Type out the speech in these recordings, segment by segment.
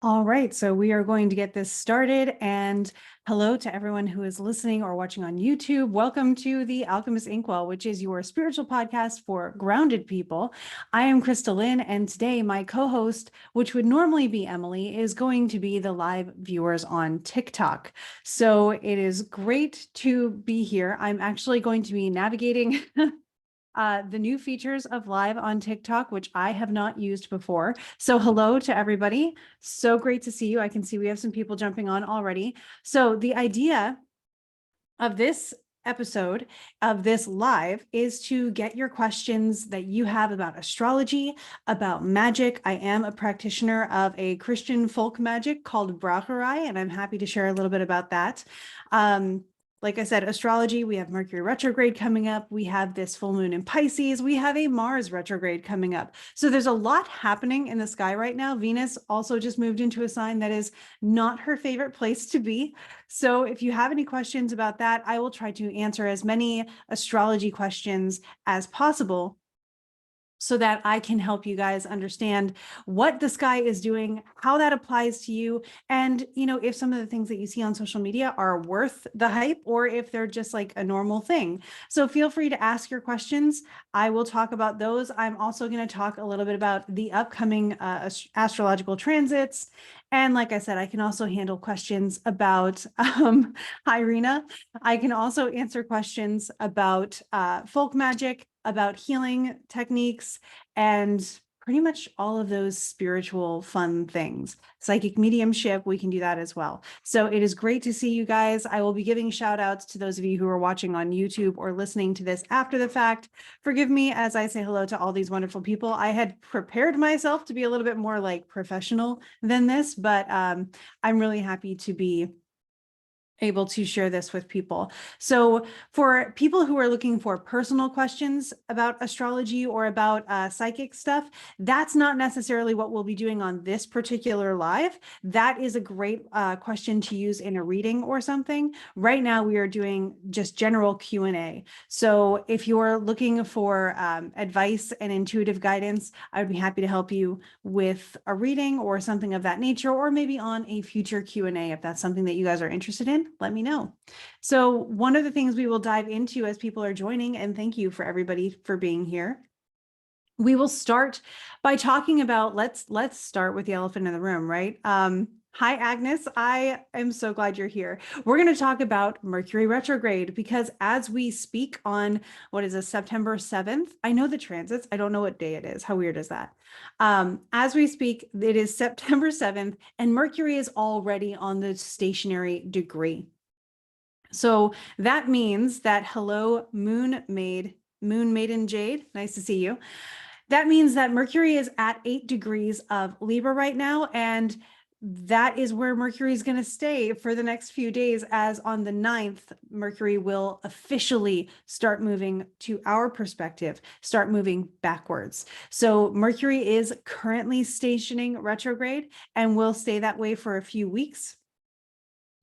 All right, so we are going to get this started. And hello to everyone who is listening or watching on YouTube. Welcome to the Alchemist Inkwell, which is your spiritual podcast for grounded people. I am KristaLyn, and today my co-host, which would normally be Emily, is going to be the live viewers on TikTok. So it is great to be here. I'm actually going to be navigating the new features of live on TikTok, which I have not used before. So hello to everybody. So great to see you. I can see we have some people jumping on already. So the idea of this episode of this live is to get your questions that you have about astrology, about magic. I am a practitioner of a Christian folk magic called Braucherei, and I'm happy to share a little bit about that. Like I said, astrology, we have Mercury retrograde coming up. We have this full moon in Pisces. We have a Mars retrograde coming up. So there's a lot happening in the sky right now. Venus also just moved into a sign that is not her favorite place to be. So if you have any questions about that, I will try to answer as many astrology questions as possible, so that I can help you guys understand what the sky is doing, how that applies to you, and if some of the things that you see on social media are worth the hype or if they're just like a normal thing. So feel free to ask your questions. I will talk about those. I'm also going to talk a little bit about the upcoming astrological transits. And like I said, I can also handle questions about, hi Rena, I can also answer questions about folk magic, about healing techniques, and pretty much all of those spiritual fun things. Psychic mediumship, we can do that as well. So it is great to see you guys. I will be giving shout outs to those of you who are watching on YouTube or listening to this after the fact. Forgive me as I say hello to all these wonderful people. I had prepared myself to be a little bit more like professional than this, but I'm really happy to be able to share this with people. So for people who are looking for personal questions about astrology or about psychic stuff, that's not necessarily what we'll be doing on this particular live. That is a great question to use in a reading or something. Right now, we are doing just general Q&A. So if you're looking for advice and intuitive guidance, I would be happy to help you with a reading or something of that nature, or maybe on a future Q&A if that's something that you guys are interested in. Let me know. So one of the things we will dive into as people are joining, and thank you for everybody for being here. We will start by talking about, let's start with the elephant in the room, right? Hi, Agnes. I am so glad you're here. We're going to talk about Mercury retrograde because as we speak on, what is this, September 7th? I know the transits. I don't know what day it is. How weird is that? As we speak, it is September 7th and Mercury is already on the stationary degree. So that means that hello, Moon Maiden Jade. Nice to see you. That means that Mercury is at 8 degrees of Libra right now, and that is where Mercury is going to stay for the next few days, as on the 9th, Mercury will officially start moving, to our perspective, start moving backwards. So Mercury is currently stationing retrograde and will stay that way for a few weeks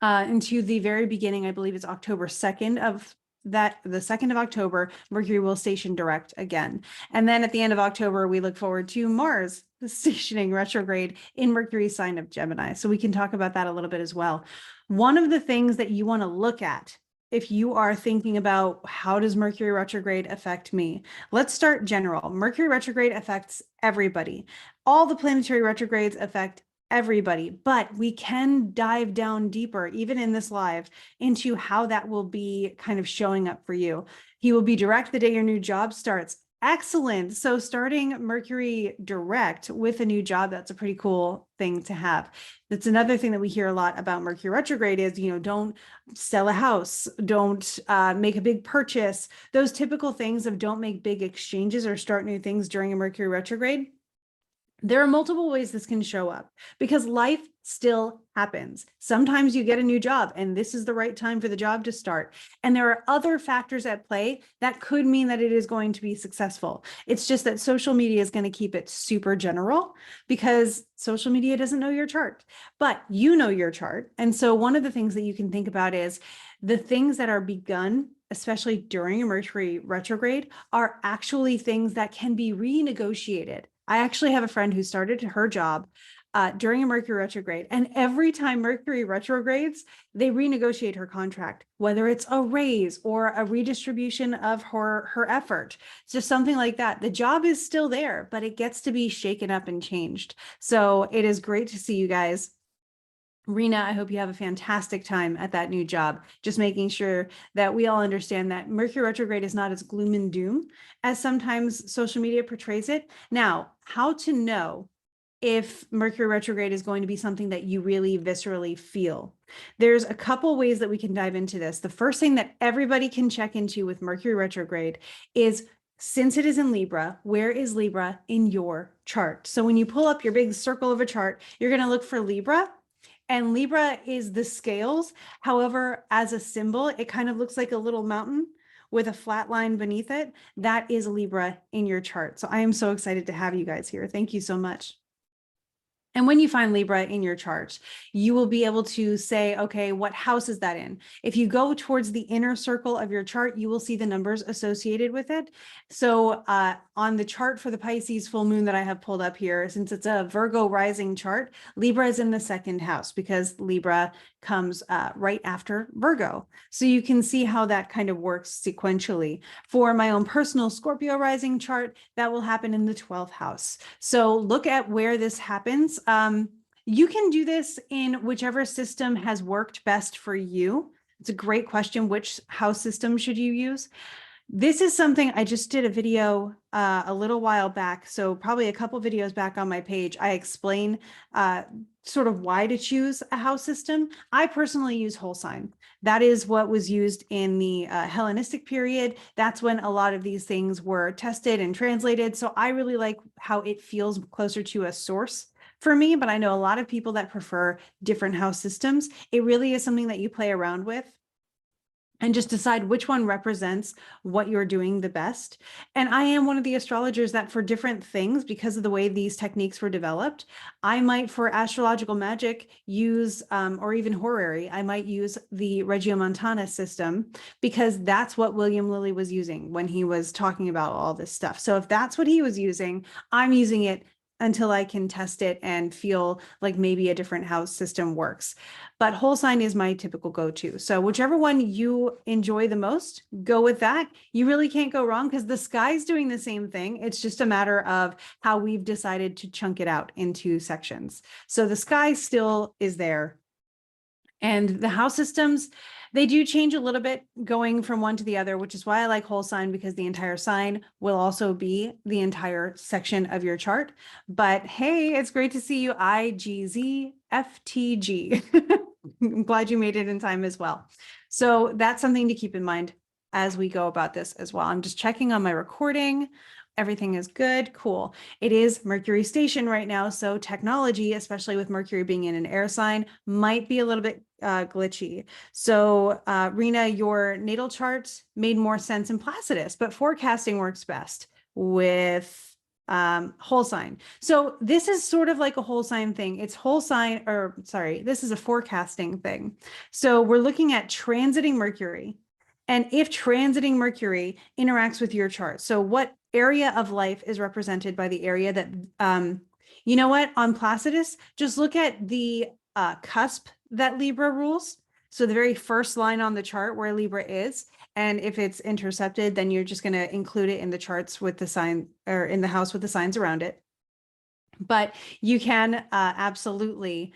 into the very beginning. I believe it's October 2nd of that, the 2nd of October, Mercury will station direct again. And then at the end of October, we look forward to Mars stationing retrograde in Mercury's sign of Gemini. So we can talk about that a little bit as well. One of the things that you want to look at if you are thinking about how does Mercury retrograde affect me, let's start general. Mercury retrograde affects everybody. All the planetary retrogrades affect everybody, but we can dive down deeper, even in this live, into how that will be kind of showing up for you. He will be direct the day your new job starts. Excellent. So starting Mercury direct with a new job, that's a pretty cool thing to have. That's another thing that we hear a lot about Mercury retrograde is, don't sell a house, don't make a big purchase. Those typical things of don't make big exchanges or start new things during a Mercury retrograde. There are multiple ways this can show up because life still happens. Sometimes you get a new job and this is the right time for the job to start. And there are other factors at play that could mean that it is going to be successful. It's just that social media is going to keep it super general because social media doesn't know your chart, but you know your chart. And so one of the things that you can think about is the things that are begun, especially during a Mercury retrograde, are actually things that can be renegotiated. I actually have a friend who started her job during a Mercury retrograde. And every time Mercury retrogrades, they renegotiate her contract, whether it's a raise or a redistribution of her effort. It's just something like that. The job is still there, but it gets to be shaken up and changed. So it is great to see you guys. Rena, I hope you have a fantastic time at that new job. Just making sure that we all understand that Mercury retrograde is not as gloom and doom as sometimes social media portrays it. Now, how to know if Mercury retrograde is going to be something that you really viscerally feel? There's a couple ways that we can dive into this. The first thing that everybody can check into with Mercury retrograde is, since it is in Libra, where is Libra in your chart? So when you pull up your big circle of a chart, you're going to look for Libra. And Libra is the scales. However, as a symbol, it kind of looks like a little mountain with a flat line beneath it. That is Libra in your chart. So I am so excited to have you guys here. Thank you so much. And when you find Libra in your chart, you will be able to say, okay, what house is that in? If you go towards the inner circle of your chart, you will see the numbers associated with it. So on the chart for the Pisces full moon that I have pulled up here, since it's a Virgo rising chart, Libra is in the second house because Libra comes right after Virgo. So you can see how that kind of works sequentially. For my own personal Scorpio rising chart, that will happen in the 12th house. So look at where this happens. You can do this in whichever system has worked best for you. It's a great question. Which house system should you use? This is something I just did a video a little while back. So probably a couple videos back on my page, I explain sort of why to choose a house system. I personally use whole sign. That is what was used in the Hellenistic period. That's when a lot of these things were tested and translated. So I really like how it feels closer to a source for me, but I know a lot of people that prefer different house systems. It really is something that you play around with and just decide which one represents what you're doing the best. And I am one of the astrologers that for different things, because of the way these techniques were developed, I might for astrological magic use, or even horary, I might use the Regiomontana system because that's what William Lilly was using when he was talking about all this stuff. So if that's what he was using, I'm using it until I can test it and feel like maybe a different house system works. But whole sign is my typical go-to. So whichever one you enjoy the most, go with that. You really can't go wrong because the sky's doing the same thing. It's just a matter of how we've decided to chunk it out into sections. So the sky still is there. And the house systems, they do change a little bit going from one to the other, which is why I like whole sign, because the entire sign will also be the entire section of your chart. But hey, it's great to see you, IGZFTG. I'm glad you made it in time as well. So that's something to keep in mind as we go about this as well. I'm just checking on my recording. Everything is good. Cool. It is Mercury station right now. So technology, especially with Mercury being in an air sign, might be a little bit glitchy. So Rena, your natal chart made more sense in Placidus, but forecasting works best with whole sign. So this is sort of like a whole sign thing. It's whole sign, or sorry, this is a forecasting thing. So we're looking at transiting Mercury. And if transiting Mercury interacts with your chart, so what area of life is represented by the area that, you know what, on Placidus, just look at the cusp that Libra rules. So the very first line on the chart where Libra is, and if it's intercepted, then you're just going to include it in the charts with the sign, or in the house with the signs around it. But you can absolutely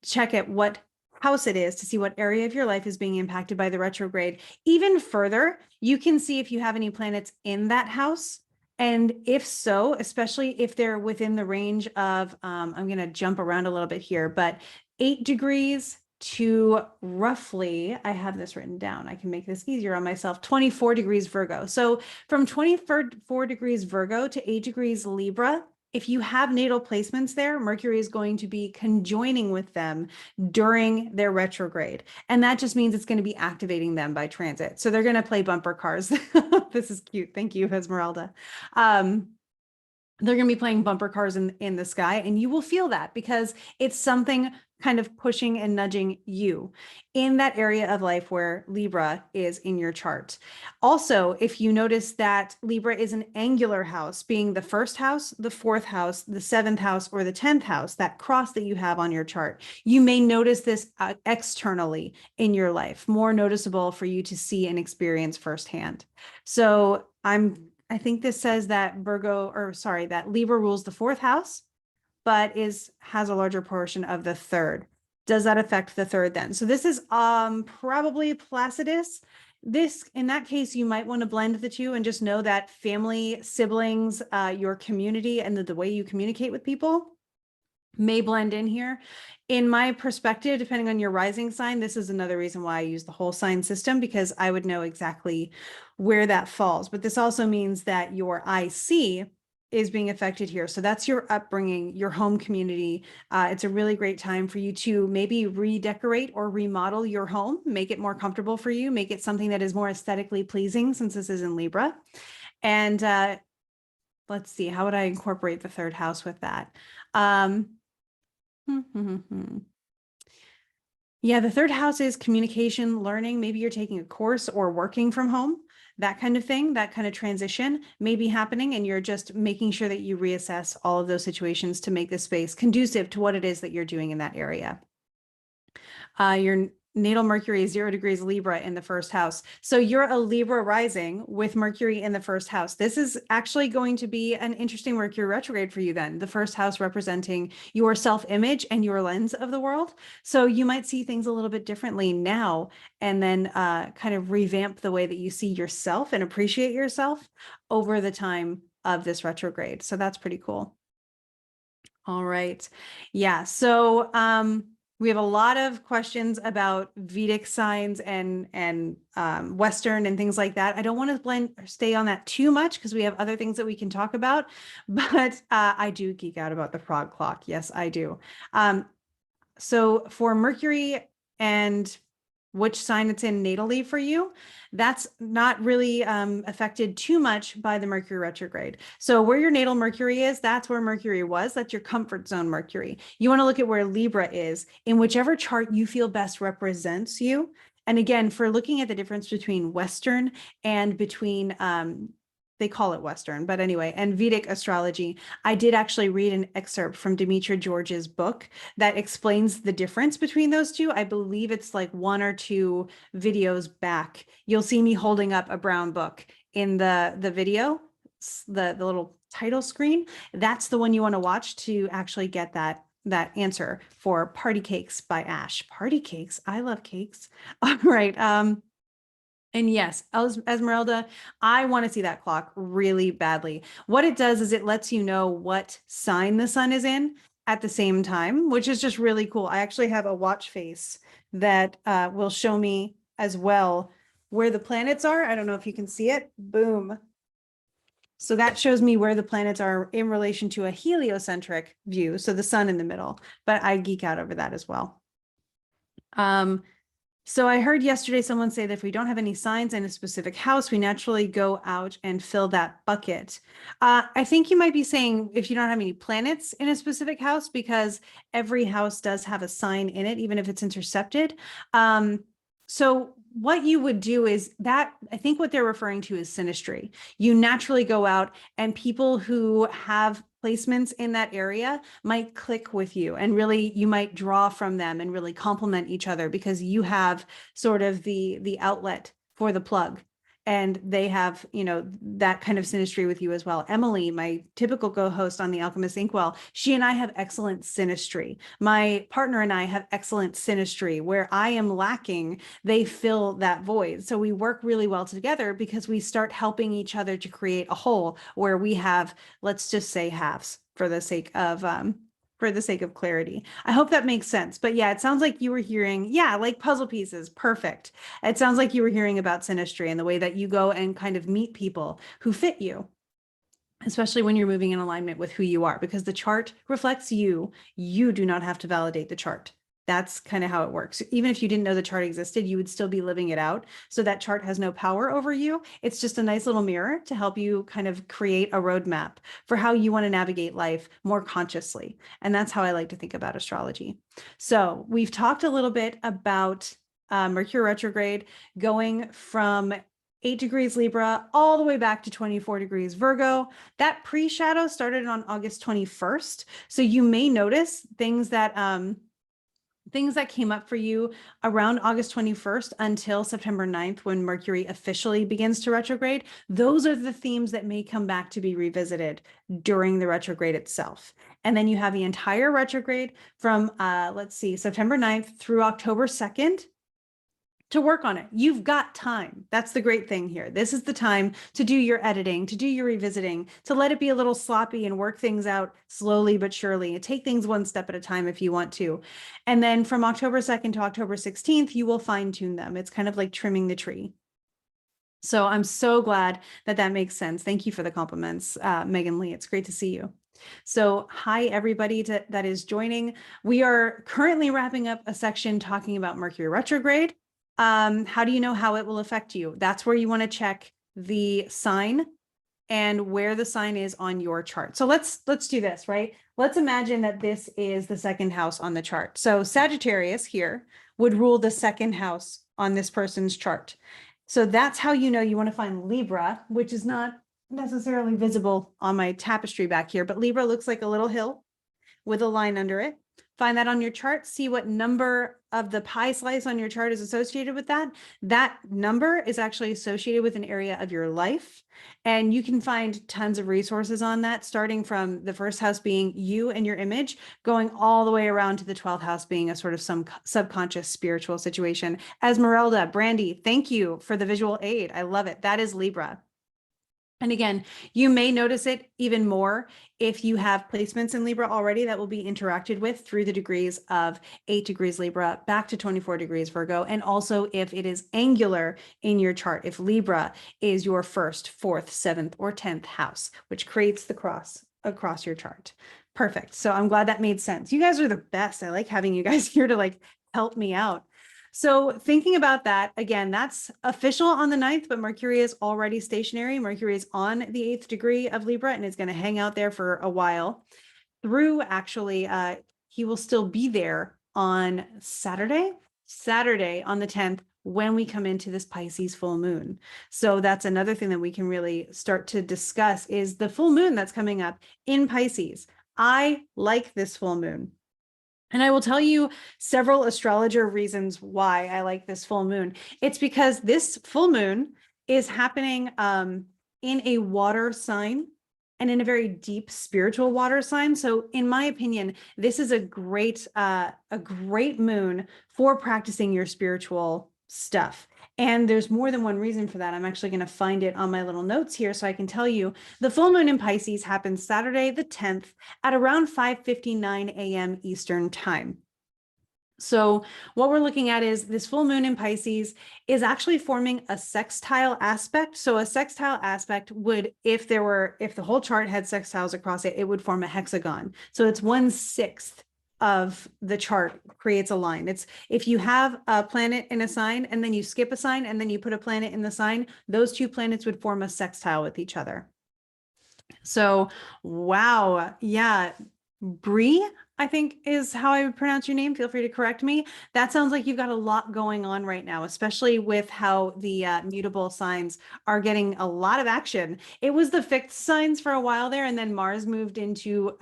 check at what house it is to see what area of your life is being impacted by the retrograde. Even further, you can see if you have any planets in that house. And if so, especially if they're within the range of, I'm going to jump around a little bit here, but 8 degrees to roughly, I have this written down, I can make this easier on myself, 24 degrees Virgo. So from 24 degrees Virgo to 8 degrees Libra, if you have natal placements there, Mercury is going to be conjoining with them during their retrograde. And that just means it's going to be activating them by transit. So they're going to play bumper cars. This is cute. Thank you, Esmeralda. they're going to be playing bumper cars in the sky, and you will feel that because it's something kind of pushing and nudging you in that area of life where Libra is in your chart. Also, if you notice that Libra is an angular house, being the first house, the fourth house, the seventh house, or the 10th house, that cross that you have on your chart, you may notice this externally in your life, more noticeable for you to see and experience firsthand. So I think this says that that Libra rules the fourth house, but has a larger portion of the third. Does that affect the third then? So this is probably Placidus. This, in that case, you might want to blend the two and just know that family, siblings, your community, and the way you communicate with people may blend in here. In my perspective, depending on your rising sign, this is another reason why I use the whole sign system, because I would know exactly where that falls. But this also means that your IC is being affected here. So that's your upbringing, your home community. It's a really great time for you to maybe redecorate or remodel your home, make it more comfortable for you, make it something that is more aesthetically pleasing, since this is in Libra. And let's see, how would I incorporate the third house with that? Yeah, the third house is communication, learning. Maybe you're taking a course or working from home, that kind of thing, that kind of transition may be happening. And you're just making sure that you reassess all of those situations to make the space conducive to what it is that you're doing in that area. Your natal Mercury is 0 degrees Libra in the first house. So you're a Libra rising with Mercury in the first house. This is actually going to be an interesting Mercury retrograde for you then. The first house representing your self-image and your lens of the world. So you might see things a little bit differently now, and then kind of revamp the way that you see yourself and appreciate yourself over the time of this retrograde. So that's pretty cool. All right. Yeah. So we have a lot of questions about Vedic signs and Western and things like that. I don't want to stay on that too much because we have other things that we can talk about, but I do geek out about the frog clock. Yes, I do. So for Mercury and which sign it's in natally for you, that's not really affected too much by the Mercury retrograde. So where your natal Mercury is, that's where Mercury was. That's your comfort zone Mercury. You want to look at where Libra is in whichever chart you feel best represents you. And again, for looking at the difference between Western and between they call it Western, but anyway, and Vedic astrology, I did actually read an excerpt from Demetra George's book that explains the difference between those two. I believe it's like 1 or 2 videos back. You'll see me holding up a brown book in the video, the little title screen. That's the one you want to watch to actually get that answer for Party Cakes by Ash. Party cakes. I love cakes. All right. And yes, Esmeralda, I want to see that clock really badly. What it does is it lets you know what sign the sun is in at the same time, which is just really cool. I actually have a watch face that will show me as well where the planets are. I don't know if you can see it. Boom. So that shows me where the planets are in relation to a heliocentric view. So the sun in the middle, but I geek out over that as well. So I heard yesterday someone say that if we don't have any signs in a specific house, we naturally go out and fill that bucket. I think you might be saying if you don't have any planets in a specific house, because every house does have a sign in it, even if it's intercepted. So what you would do is that, I think what they're referring to is synastry. You naturally go out, and people who have placements in that area might click with you, and really you might draw from them and really complement each other because you have sort of the outlet for the plug, and they have, you know, that kind of synastry with you as well. Emily, my typical co-host on the Alchemist Inkwell, she and I have excellent synastry. My partner and I have excellent synastry. Where I am lacking, they fill that void. So we work really well together because we start helping each other to create a whole where we have, let's just say, halves for the sake of clarity. I hope that makes sense. But yeah, it sounds like you were hearing, yeah, like puzzle pieces. Perfect. It sounds like you were hearing about synastry and the way that you go and kind of meet people who fit you, especially when you're moving in alignment with who you are, because the chart reflects you. You do not have to validate the chart. That's kind of how it works. Even if you didn't know the chart existed, you would still be living it out. So that chart has no power over you. It's just a nice little mirror to help you kind of create a roadmap for how you want to navigate life more consciously. And that's how I like to think about astrology. So we've talked a little bit about Mercury retrograde going from 8 degrees Libra all the way back to 24 degrees Virgo. That pre-shadow started on August 21st. So you may notice things that came up for you around August 21st until September 9th, when Mercury officially begins to retrograde. Those are the themes that may come back to be revisited during the retrograde itself. And then you have the entire retrograde from, let's see, September 9th through October 2nd to work on it. You've got time. That's the great thing here. This is the time to do your editing, to do your revisiting, to let it be a little sloppy and work things out slowly but surely. Take things one step at a time if you want to. And then from October 2nd to October 16th, you will fine tune them. It's kind of like trimming the tree. So I'm so glad that that makes sense. Thank you for the compliments, Megan Lee. It's great to see you. So hi, everybody that is joining. We are currently wrapping up a section talking about Mercury retrograde. How do you know how it will affect you? That's where you want to check the sign and where the sign is on your chart. So let's do this, right? Let's imagine that this is the second house on the chart. So Sagittarius here would rule the second house on this person's chart. So that's how you know you want to find Libra, which is not necessarily visible on my tapestry back here, but Libra looks like a little hill with a line under it. Find that on your chart, see what number of the pie slice on your chart is associated with that. That number is actually associated with an area of your life. And you can find tons of resources on that, starting from the first house being you and your image, going all the way around to the 12th house being a sort of some subconscious spiritual situation. Esmeralda, Brandy, thank you for the visual aid. I love it. That is Libra. And again, you may notice it even more if you have placements in Libra already that will be interacted with through the degrees of 8 degrees Libra back to 24 degrees Virgo. And also if it is angular in your chart, if Libra is your first, fourth, seventh, or 10th house, which creates the cross across your chart. Perfect. So I'm glad that made sense. You guys are the best. I like having you guys here to like help me out. So thinking about that, again, that's official on the 9th, but Mercury is already stationary. Mercury is on the 8th degree of Libra and is going to hang out there for a while through actually, he will still be there on Saturday on the 10th, when we come into this Pisces full moon. So that's another thing that we can really start to discuss is the full moon that's coming up in Pisces. I like this full moon. And I will tell you several astrologer reasons why I like this full moon. It's because this full moon is happening in a water sign and in a very deep spiritual water sign. So in my opinion, this is a great moon for practicing your spiritual stuff. And there's more than one reason for that. I'm actually going to find it on my little notes here so I can tell you. The full moon in Pisces happens Saturday the 10th at around 5:59 a.m. Eastern time. So what we're looking at is this full moon in Pisces is actually forming a sextile aspect. So a sextile aspect would, if the whole chart had sextiles across it, it would form a hexagon. So it's 1/6 of the chart creates a line. It's if you have a planet in a sign and then you skip a sign and then you put a planet in the sign, those two planets would form a sextile with each other. So, wow. Yeah. Bree, I think is how I would pronounce your name. Feel free to correct me. That sounds like you've got a lot going on right now, especially with how the mutable signs are getting a lot of action. It was the fixed signs for a while there, and then Mars moved into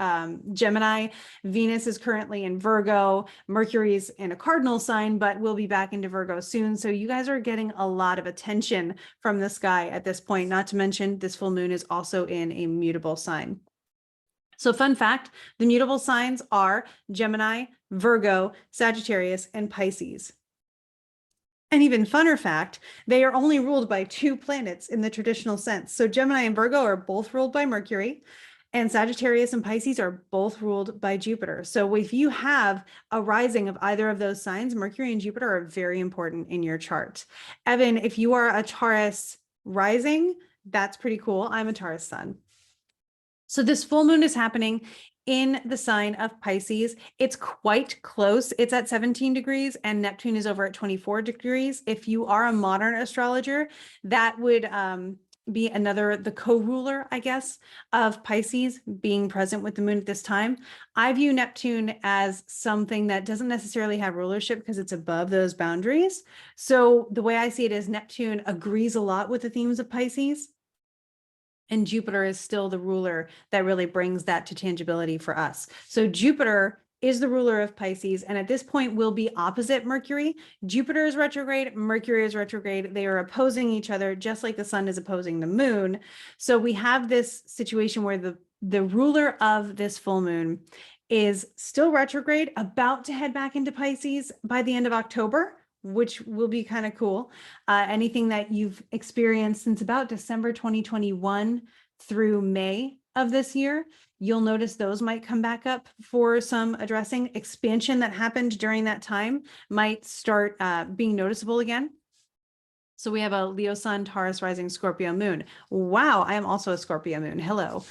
Gemini. Venus is currently in Virgo. Mercury's in a cardinal sign, but we'll be back into Virgo soon. So you guys are getting a lot of attention from the sky at this point, not to mention this full moon is also in a mutable sign. So fun fact, the mutable signs are Gemini, Virgo, Sagittarius, and Pisces. And even funner fact, they are only ruled by 2 planets in the traditional sense. So Gemini and Virgo are both ruled by Mercury, and Sagittarius and Pisces are both ruled by Jupiter. So if you have a rising of either of those signs, Mercury and Jupiter are very important in your chart. Evan, if you are a Taurus rising, that's pretty cool. I'm a Taurus sun. So this full moon is happening in the sign of Pisces. It's quite close. It's at 17 degrees and Neptune is over at 24 degrees. If you are a modern astrologer, that would be the co-ruler, I guess, of Pisces being present with the moon at this time. I view Neptune as something that doesn't necessarily have rulership because it's above those boundaries. So the way I see it is Neptune agrees a lot with the themes of Pisces, and Jupiter is still the ruler that really brings that to tangibility for us. So Jupiter is the ruler of Pisces, and at this point will be opposite Mercury. Jupiter is retrograde, Mercury is retrograde. They are opposing each other, just like the sun is opposing the moon. So we have this situation where the ruler of this full moon is still retrograde, about to head back into Pisces by the end of October, which will be kind of cool. Anything that you've experienced since about December 2021 through May of this year, you'll notice those might come back up for some addressing. Expansion that happened during that time might start being noticeable again. So we have a Leo sun, Taurus rising, Scorpio moon. Wow, I am also a Scorpio moon. Hello.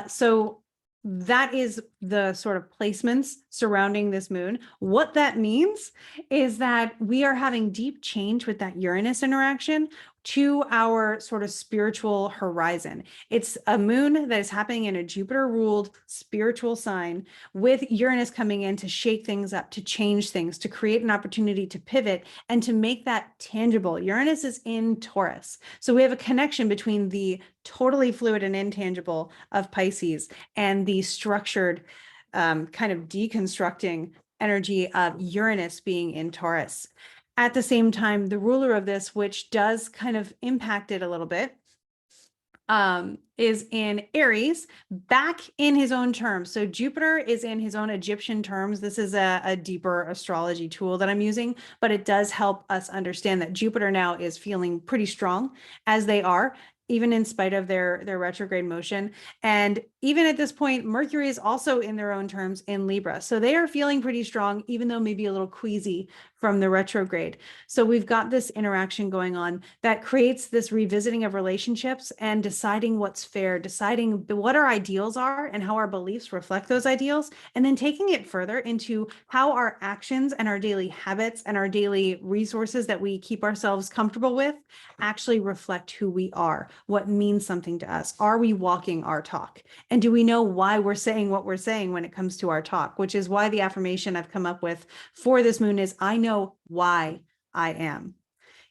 So that is the sort of placements surrounding this moon. What that means is that we are having deep change with that Uranus interaction to our sort of spiritual horizon. It's a moon that is happening in a Jupiter-ruled spiritual sign, with Uranus coming in to shake things up, to change things, to create an opportunity to pivot and to make that tangible. Uranus is in Taurus. So we have a connection between the totally fluid and intangible of Pisces and the structured kind of deconstructing energy of Uranus being in Taurus. At the same time, the ruler of this, which does kind of impact it a little bit, is in Aries, back in his own terms. So Jupiter is in his own Egyptian terms. This is a deeper astrology tool that I'm using, but it does help us understand that Jupiter now is feeling pretty strong, as they are, even in spite of their retrograde motion. And even at this point, Mercury is also in their own terms in Libra. So they are feeling pretty strong, even though maybe a little queasy from the retrograde. So we've got this interaction going on that creates this revisiting of relationships and deciding what's fair, deciding what our ideals are and how our beliefs reflect those ideals, and then taking it further into how our actions and our daily habits and our daily resources that we keep ourselves comfortable with actually reflect who we are, what means something to us. Are we walking our talk? And do we know why we're saying what we're saying when it comes to our talk? Which is why the affirmation I've come up with for this moon is, I know why I am.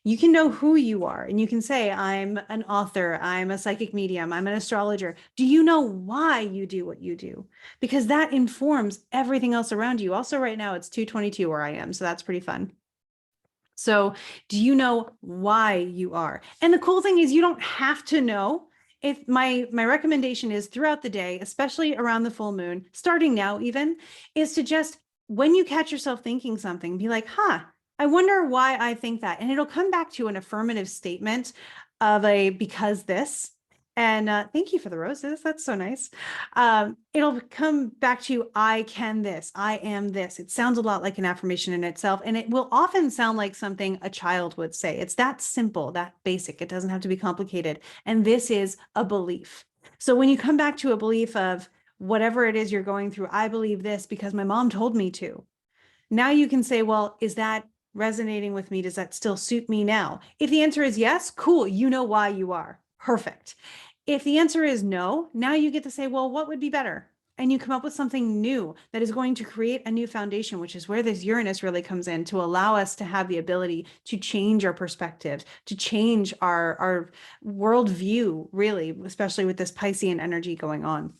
You can know who you are, and you can say, I'm an author, I'm a psychic medium, I'm an astrologer. Do you know why you do what you do? Because that informs everything else around you. Also, right now it's 2:22 where I am, so that's pretty fun. So do you know why you are? And the cool thing is, you don't have to know. If my recommendation is throughout the day, especially around the full moon, starting now even, is to just, when you catch yourself thinking something, be like, I wonder why I think that. And it'll come back to an affirmative statement of a because this. And thank you for the roses. That's so nice. It'll come back to I can this, I am this. It sounds a lot like an affirmation in itself, and it will often sound like something a child would say. It's that simple, that basic. It doesn't have to be complicated. And this is a belief. So when you come back to a belief of whatever it is you're going through, I believe this because my mom told me to. Now you can say, well, is that resonating with me? Does that still suit me now? If the answer is yes, cool. You know why you are. Perfect. If the answer is no, now you get to say, well, what would be better? And you come up with something new that is going to create a new foundation, which is where this Uranus really comes in to allow us to have the ability to change our perspectives, to change our worldview, really, especially with this Piscean energy going on.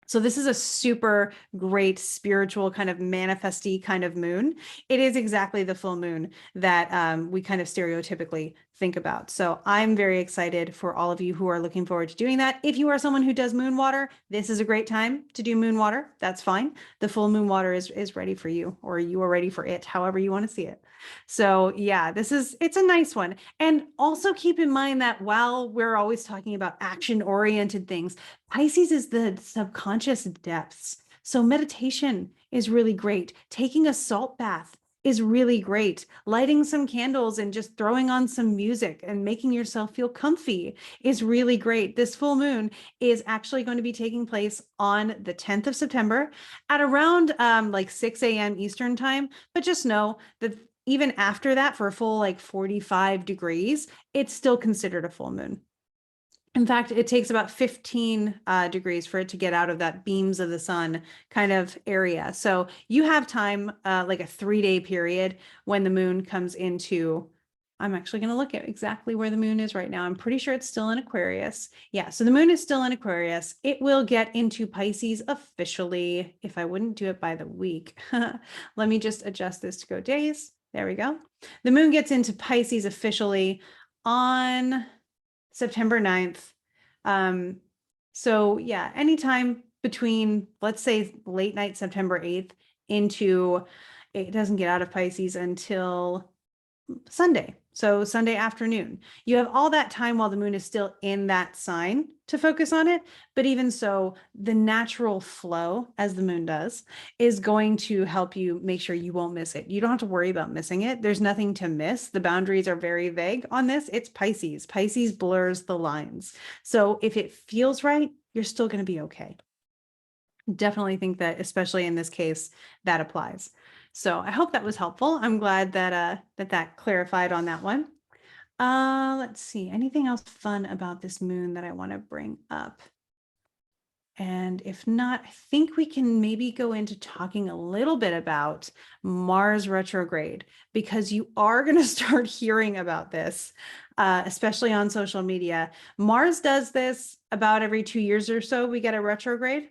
So this is a super great spiritual kind of manifesty kind of moon. It is exactly the full moon that we kind of stereotypically think about. So I'm very excited for all of you who are looking forward to doing that. If you are someone who does moon water, this is a great time to do moon water. That's fine. The full moon water is ready for you, or you are ready for it, however you want to see it. So yeah, it's a nice one. And also keep in mind that while we're always talking about action-oriented things, Pisces is the subconscious depths. So meditation is really great. Taking a salt bath is really great. Lighting some candles and just throwing on some music and making yourself feel comfy is really great. This full moon is actually going to be taking place on the 10th of September at around like 6 a.m. Eastern time. But just know that even after that, for a full like 45 degrees, it's still considered a full moon. In fact, it takes about 15 degrees for it to get out of that beams of the sun kind of area. So you have time, like a 3-day period when the moon comes into, I'm actually going to look at exactly where the moon is right now. I'm pretty sure it's still in Aquarius. Yeah, so the moon is still in Aquarius. It will get into Pisces officially, if I wouldn't do it by the week. Let me just adjust this to go days. There we go. The moon gets into Pisces officially on September 9th. So yeah, anytime between, let's say, late night September 8th into, it doesn't get out of Pisces until Sunday. So Sunday afternoon, you have all that time while the moon is still in that sign to focus on it. But even so, the natural flow, as the moon does, is going to help you make sure you won't miss it. You don't have to worry about missing it. There's nothing to miss. The boundaries are very vague on this. It's Pisces. Pisces blurs the lines. So if it feels right, you're still going to be okay. Definitely think that, especially in this case, that applies. So I hope that was helpful. I'm glad that that clarified on that one. Let's see, anything else fun about this moon that I want to bring up? And if not, I think we can maybe go into talking a little bit about Mars retrograde, because you are going to start hearing about this, especially on social media. Mars does this about every 2 years or so. We get a retrograde.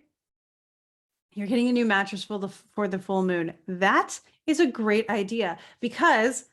You're getting a new mattress for the full moon. That is a great idea because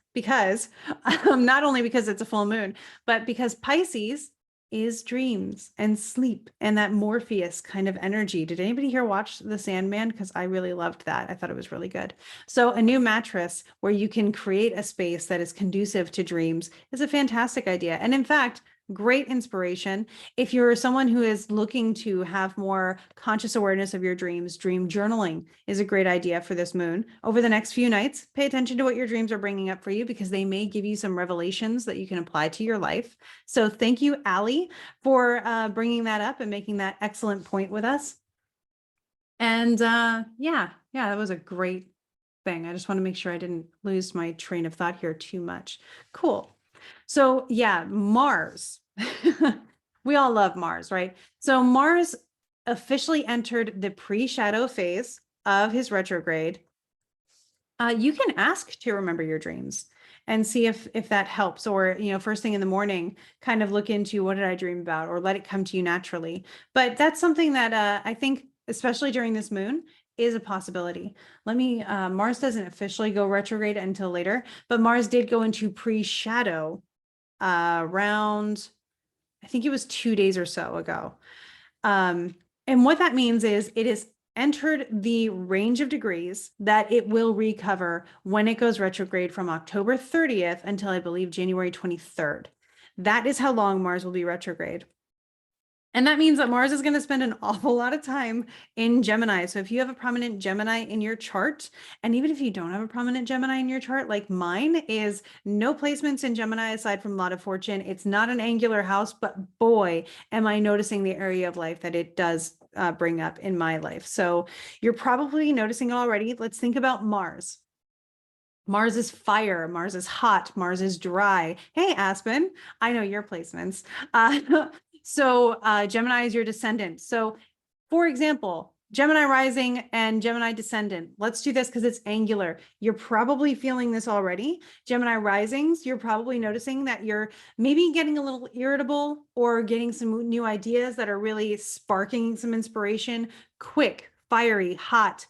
not only because it's a full moon, but because Pisces is dreams and sleep and that Morpheus kind of energy. Did anybody here watch The Sandman? Because I really loved that. I thought it was really good. So a new mattress where you can create a space that is conducive to dreams is a fantastic idea. And in fact, great inspiration. If you're someone who is looking to have more conscious awareness of your dreams, dream journaling is a great idea for this moon. Over the next few nights, pay attention to what your dreams are bringing up for you, because they may give you some revelations that you can apply to your life. So thank you, Allie, for bringing that up and making that excellent point with us. And yeah, that was a great thing. I just want to make sure I didn't lose my train of thought here too much. Cool. So yeah, Mars. We all love Mars, right? So Mars officially entered the pre-shadow phase of his retrograde. You can ask to remember your dreams and see if that helps, or first thing in the morning, kind of look into what did I dream about, or let it come to you naturally. But that's something that I think, especially during this moon, is a possibility. Mars doesn't officially go retrograde until later, but Mars did go into pre-shadow around, I think it was 2 days or so ago. And what that means is it has entered the range of degrees that it will recover when it goes retrograde from October 30th until, I believe, January 23rd. That is how long Mars will be retrograde. And that means that Mars is going to spend an awful lot of time in Gemini. So if you have a prominent Gemini in your chart, and even if you don't have a prominent Gemini in your chart, like mine is no placements in Gemini aside from Lot of Fortune. It's not an angular house, but boy, am I noticing the area of life that it does bring up in my life. So you're probably noticing it already. Let's think about Mars. Mars is fire. Mars is hot. Mars is dry. Hey, Aspen, I know your placements. So Gemini is your descendant. So for example, Gemini rising and Gemini descendant. Let's do this because it's angular. You're probably feeling this already. Gemini risings, you're probably noticing that you're maybe getting a little irritable or getting some new ideas that are really sparking some inspiration. Quick, fiery, hot,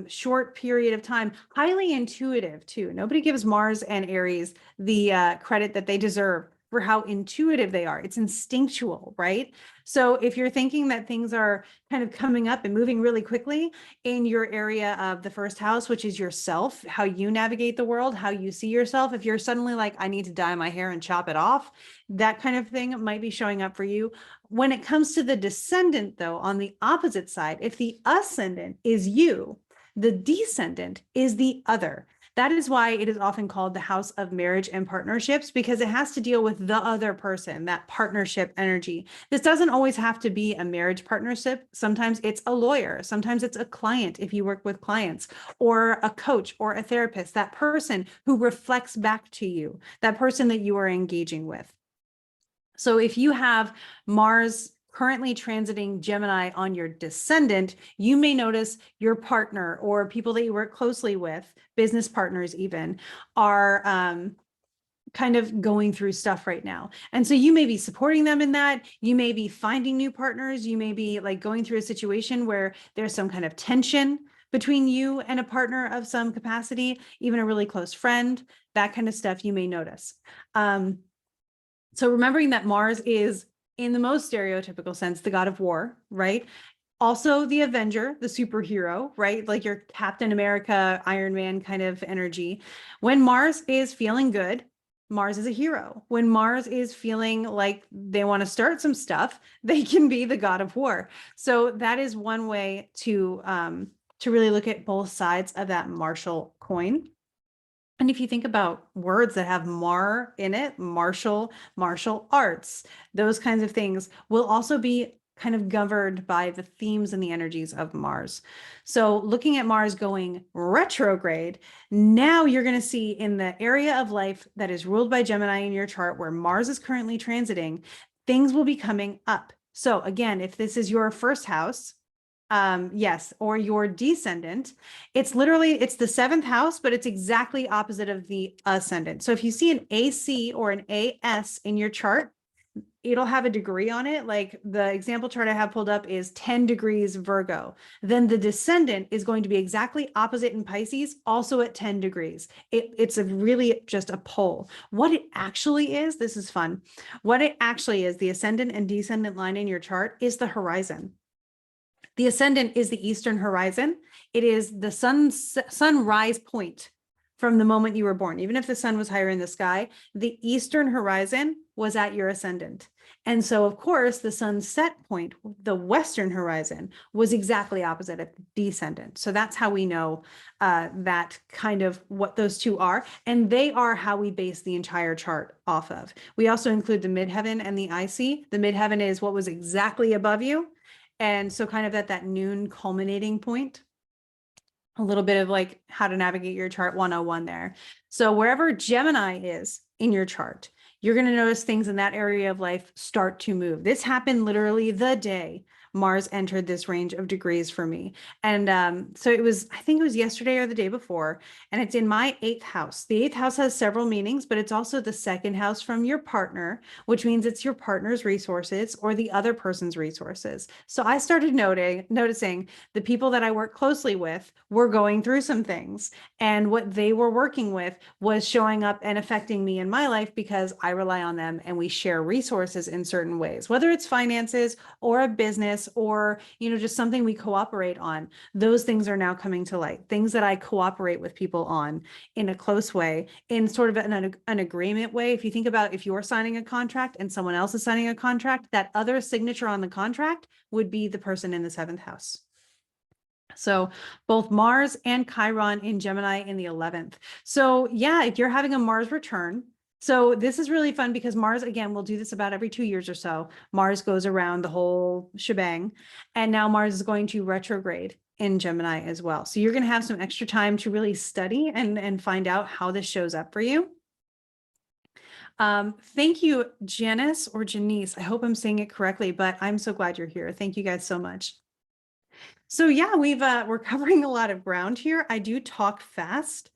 short period of time, highly intuitive too. Nobody gives Mars and Aries the credit that they deserve for how intuitive they are. It's instinctual, right? So if you're thinking that things are kind of coming up and moving really quickly in your area of the first house, which is yourself, how you navigate the world, how you see yourself, if you're suddenly like, I need to dye my hair and chop it off, that kind of thing might be showing up for you. When it comes to the descendant, though, on the opposite side, if the ascendant is you, the descendant is the other. That is why it is often called the house of marriage and partnerships, because it has to deal with the other person, that partnership energy. This doesn't always have to be a marriage partnership. Sometimes it's a lawyer. Sometimes it's a client if you work with clients, or a coach or a therapist, that person who reflects back to you, that person that you are engaging with. So if you have Mars currently transiting Gemini on your descendant, you may notice your partner or people that you work closely with, business partners even, are kind of going through stuff right now. And so you may be supporting them in that. You may be finding new partners. You may be like going through a situation where there's some kind of tension between you and a partner of some capacity, even a really close friend, that kind of stuff you may notice. So remembering that Mars is, in the most stereotypical sense, the god of war, right? Also the Avenger, the superhero, right? Like your Captain America, Iron Man kind of energy. When Mars is feeling good, Mars is a hero. When Mars is feeling like they want to start some stuff, they can be the god of war. So that is one way to really look at both sides of that martial coin. And if you think about words that have mar in it, martial arts, those kinds of things will also be kind of governed by the themes and the energies of Mars. So looking at Mars going retrograde, now you're going to see in the area of life that is ruled by Gemini in your chart, where Mars is currently transiting, things will be coming up. So again, if this is your first house, yes, or your descendant, it's the seventh house, but it's exactly opposite of the ascendant. So if you see an AC or an AS in your chart, it'll have a degree on it. Like the example chart I have pulled up is 10 degrees Virgo. Then the descendant is going to be exactly opposite in Pisces, also at 10 degrees. It's a really just a pole. What it actually is, this is fun. What it actually is, the ascendant and descendant line in your chart is the horizon. The ascendant is the eastern horizon. It is the sunrise point from the moment you were born. Even if the sun was higher in the sky, the eastern horizon was at your ascendant. And so, of course, the sunset point, the western horizon, was exactly opposite at the descendant. So that's how we know that kind of what those two are. And they are how we base the entire chart off of. We also include the midheaven and the IC. The midheaven is what was exactly above you. And so kind of at that noon culminating point, a little bit of like how to navigate your chart 101 there. So wherever Gemini is in your chart, you're going to notice things in that area of life start to move. This happened literally the day Mars entered this range of degrees for me. And so I think it was yesterday or the day before, and it's in my 8th house. The 8th house has several meanings, but it's also the 2nd house from your partner, which means it's your partner's resources or the other person's resources. So I started noticing the people that I work closely with were going through some things, and what they were working with was showing up and affecting me in my life because I rely on them and we share resources in certain ways, whether it's finances or a business or, just something we cooperate on. Those things are now coming to light, things that I cooperate with people on in a close way, in sort of an agreement way. If you think about if you're signing a contract and someone else is signing a contract, that other signature on the contract would be the person in the 7th house. So both Mars and Chiron in Gemini in the 11th. So yeah, if you're having a Mars return, so this is really fun because Mars, again, we'll do this about every 2 years or so. Mars goes around the whole shebang. And now Mars is going to retrograde in Gemini as well. So you're going to have some extra time to really study and find out how this shows up for you. Thank you, Janice or Janice. I hope I'm saying it correctly, but I'm so glad you're here. Thank you guys so much. So yeah, we're covering a lot of ground here. I do talk fast.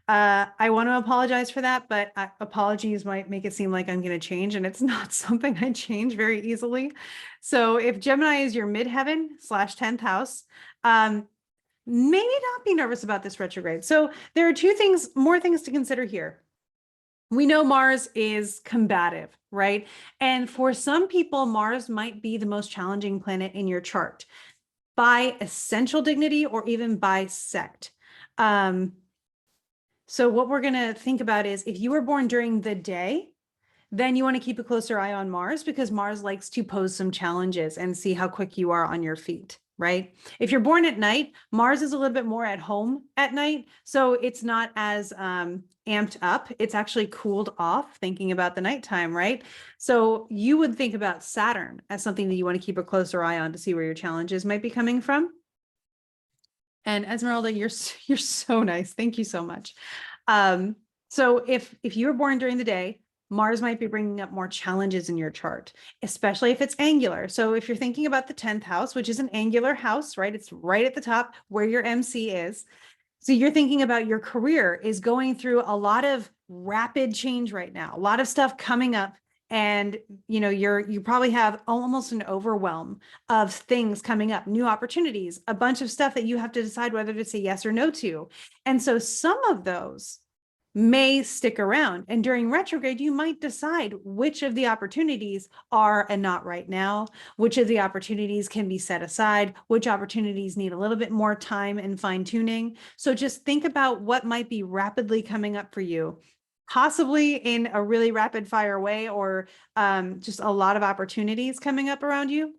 I want to apologize for that, but apologies might make it seem like I'm going to change, and it's not something I change very easily. So if Gemini is your midheaven / 10th house, maybe not be nervous about this retrograde. So there are more things to consider here. We know Mars is combative, right? And for some people, Mars might be the most challenging planet in your chart by essential dignity or even by sect. So what we're going to think about is if you were born during the day, then you want to keep a closer eye on Mars because Mars likes to pose some challenges and see how quick you are on your feet, right? If you're born at night, Mars is a little bit more at home at night. So it's not as amped up. It's actually cooled off thinking about the nighttime, right? So you would think about Saturn as something that you want to keep a closer eye on to see where your challenges might be coming from. And Esmeralda, you're so nice. Thank you so much. So if you were born during the day, Mars might be bringing up more challenges in your chart, especially if it's angular. So if you're thinking about the 10th house, which is an angular house, right? It's right at the top where your MC is. So you're thinking about your career is going through a lot of rapid change right now, a lot of stuff coming up. And you probably have almost an overwhelm of things coming up, new opportunities, a bunch of stuff that you have to decide whether to say yes or no to. And so some of those may stick around. And during retrograde, you might decide which of the opportunities are a not right now, which of the opportunities can be set aside, which opportunities need a little bit more time and fine tuning. So just think about what might be rapidly coming up for you, possibly in a really rapid fire way, or just a lot of opportunities coming up around you.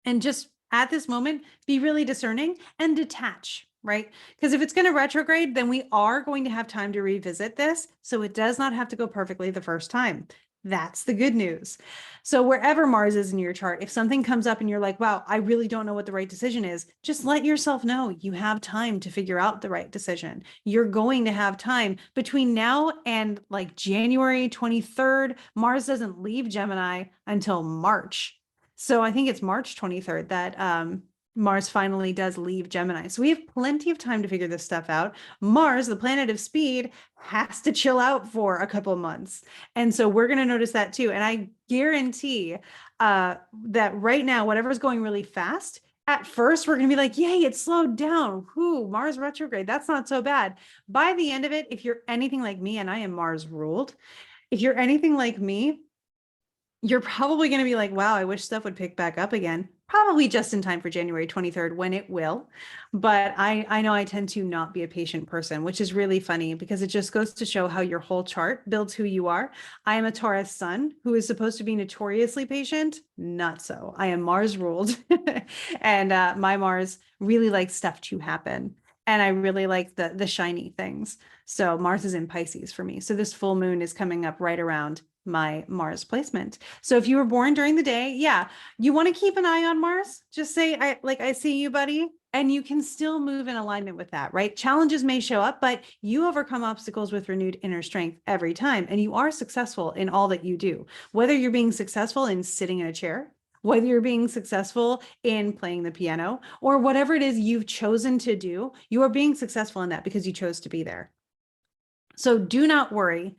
And just at this moment, be really discerning and detach, right? Because if it's going to retrograde, then we are going to have time to revisit this. So it does not have to go perfectly the first time. That's the good news. So wherever Mars is in your chart, if something comes up and you're like, wow, I really don't know what the right decision is, just let yourself know you have time to figure out the right decision. You're going to have time between now and like January 23rd. Mars doesn't leave Gemini until March. So I think it's March 23rd that Mars finally does leave Gemini. So we have plenty of time to figure this stuff out. Mars, the planet of speed, has to chill out for a couple of months. And so we're going to notice that too. And I guarantee that right now, whatever's going really fast, at first we're going to be like, yay, it slowed down. Whoo, Mars retrograde. That's not so bad. By the end of it, if you're anything like me, and I am Mars ruled, if you're anything like me, you're probably going to be like, wow, I wish stuff would pick back up again. Probably just in time for January 23rd when it will. But I know I tend to not be a patient person, which is really funny because it just goes to show how your whole chart builds who you are. I am a Taurus sun who is supposed to be notoriously patient. Not so. I am Mars ruled. And my Mars really likes stuff to happen. And I really like the shiny things. So Mars is in Pisces for me. So this full moon is coming up right around my Mars placement. So if you were born during the day, yeah, you want to keep an eye on Mars. Just say, I see you, buddy. And you can still move in alignment with that, right? Challenges may show up, but you overcome obstacles with renewed inner strength every time. And you are successful in all that you do, whether you're being successful in sitting in a chair, whether you're being successful in playing the piano, or whatever it is you've chosen to do, you are being successful in that because you chose to be there. So do not worry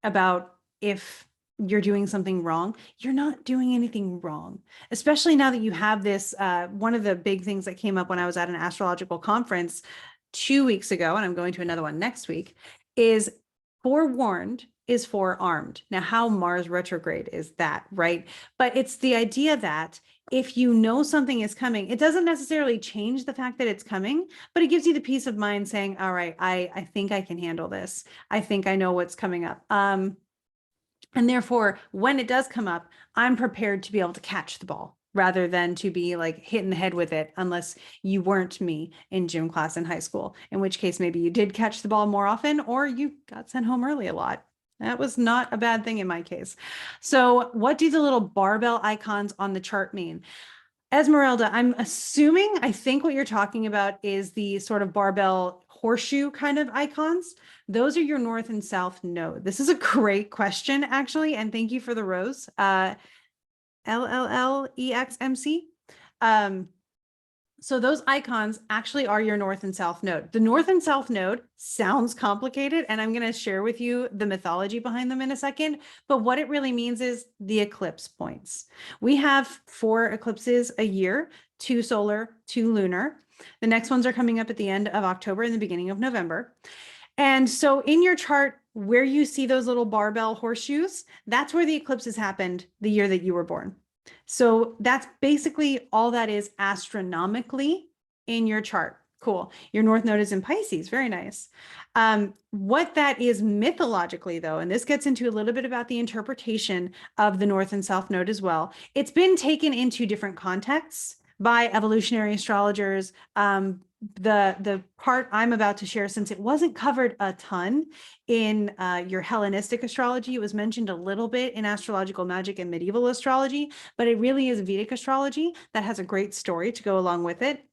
about if you're doing something wrong. You're not doing anything wrong, especially now that you have this. One of the big things that came up when I was at an astrological conference 2 weeks ago, and I'm going to another one next week, is forewarned is forearmed. Now, how Mars retrograde is that, right? But it's the idea that if you know something is coming, it doesn't necessarily change the fact that it's coming, but it gives you the peace of mind saying, all right, I think I can handle this. I think I know what's coming up. And therefore, when it does come up, I'm prepared to be able to catch the ball rather than to be like hit in the head with it, unless you weren't me in gym class in high school, in which case maybe you did catch the ball more often or you got sent home early a lot. That was not a bad thing in my case. So what do the little barbell icons on the chart mean? Esmeralda, I'm assuming, I think what you're talking about is the sort of barbell horseshoe kind of icons. Those are your north and south node. This is a great question, actually, and thank you for the rose. LLLEXMC. So those icons actually are your north and south node. The north and south node sounds complicated, and I'm going to share with you the mythology behind them in a second. But what it really means is the eclipse points. We have 4 eclipses a year, 2 solar, 2 lunar. The next ones are coming up at the end of October and the beginning of November. And so in your chart, where you see those little barbell horseshoes, that's where the eclipses happened the year that you were born. So that's basically all that is astronomically in your chart. Cool. Your north node is in Pisces. Very nice. What that is mythologically, though, and this gets into a little bit about the interpretation of the north and south node as well. It's been taken into different contexts by evolutionary astrologers. The part I'm about to share, since it wasn't covered a ton in your Hellenistic astrology, it was mentioned a little bit in astrological magic and medieval astrology, but it really is Vedic astrology that has a great story to go along with it.